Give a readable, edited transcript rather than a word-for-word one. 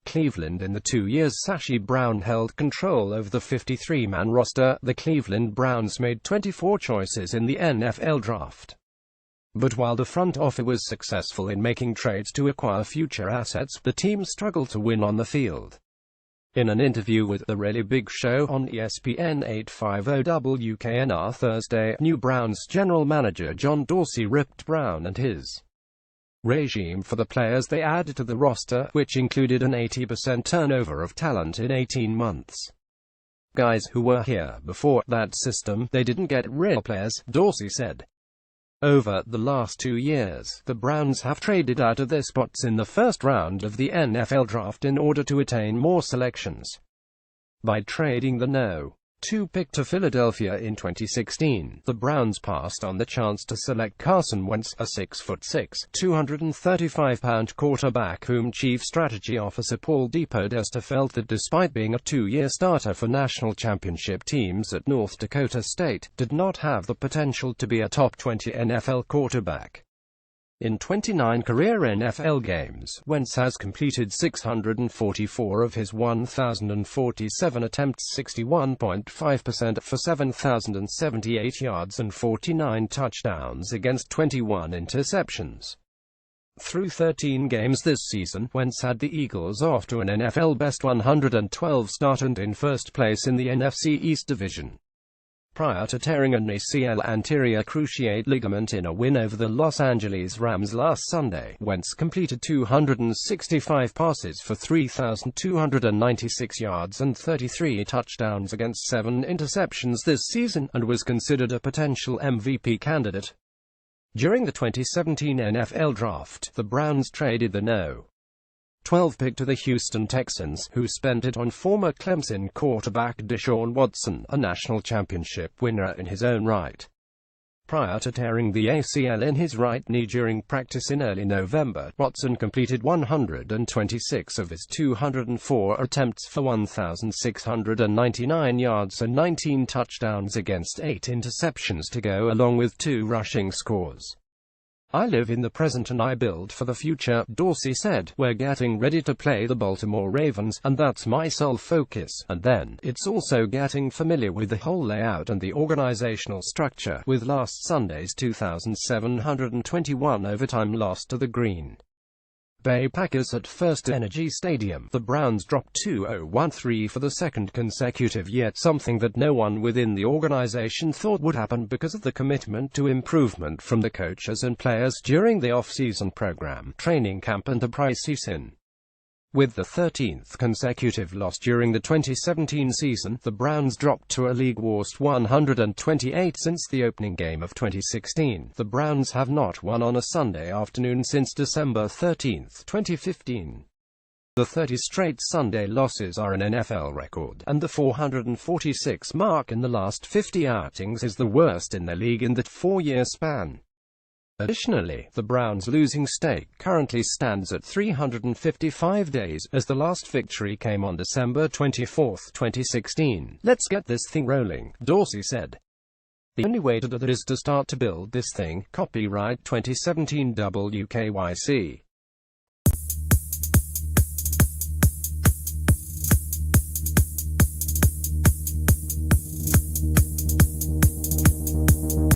Cleveland. In the 2 years Sashi Brown held control over the 53-man roster, the Cleveland Browns made 24 choices in the NFL draft. But while the front office was successful in making trades to acquire future assets, the team struggled to win on the field. In an interview with The Really Big Show on ESPN 850 WKNR Thursday, new Browns general manager John Dorsey ripped Brown and his regime for the players they added to the roster, which included an 80% turnover of talent in 18 months. Guys who were here before that system, they didn't get real players, Dorsey said. Over the last 2 years, the Browns have traded out of their spots in the first round of the NFL draft in order to attain more selections. By trading the No. 2 pick to Philadelphia in 2016, the Browns passed on the chance to select Carson Wentz, a 6'6", 235-pound quarterback whom Chief Strategy Officer Paul DePodesta felt that despite being a 2-year starter for national championship teams at North Dakota State, did not have the potential to be a top 20 NFL quarterback. In 29 career NFL games, Wentz has completed 644 of his 1,047 attempts, 61.5% for 7,078 yards and 49 touchdowns against 21 interceptions. Through 13 games this season, Wentz had the Eagles off to an NFL best 112 start and in first place in the NFC East Division. Prior to tearing an ACL anterior cruciate ligament in a win over the Los Angeles Rams last Sunday, Wentz completed 265 passes for 3,296 yards and 33 touchdowns against 7 interceptions this season, and was considered a potential MVP candidate. During the 2017 NFL Draft, the Browns traded the No. 12 pick to the Houston Texans, who spent it on former Clemson quarterback Deshaun Watson, a national championship winner in his own right. Prior to tearing the ACL in his right knee during practice in early November, Watson completed 126 of his 204 attempts for 1,699 yards and 19 touchdowns against 8 interceptions to go along with 2 rushing scores. "I live in the present and I build for the future," Dorsey said. "We're getting ready to play the Baltimore Ravens, and that's my sole focus. And then, it's also getting familiar with the whole layout and the organizational structure, with last Sunday's 2,721 overtime loss to the Green Bay Packers at First Energy Stadium. The Browns dropped 2-0-1-3 for the second consecutive year, something that no one within the organization thought would happen because of the commitment to improvement from the coaches and players during the off-season program, training camp and the preseason. With the 13th consecutive loss during the 2017 season, the Browns dropped to a league-worst 128 since the opening game of 2016. The Browns have not won on a Sunday afternoon since December 13, 2015. The 30 straight Sunday losses are an NFL record, and the 446 mark in the last 50 outings is the worst in the league in that 4-year span. Additionally, the Browns' losing streak currently stands at 355 days, as the last victory came on December 24, 2016. "Let's get this thing rolling," Dorsey said. "The only way to do that is to start to build this thing." Copyright 2017 WKYC.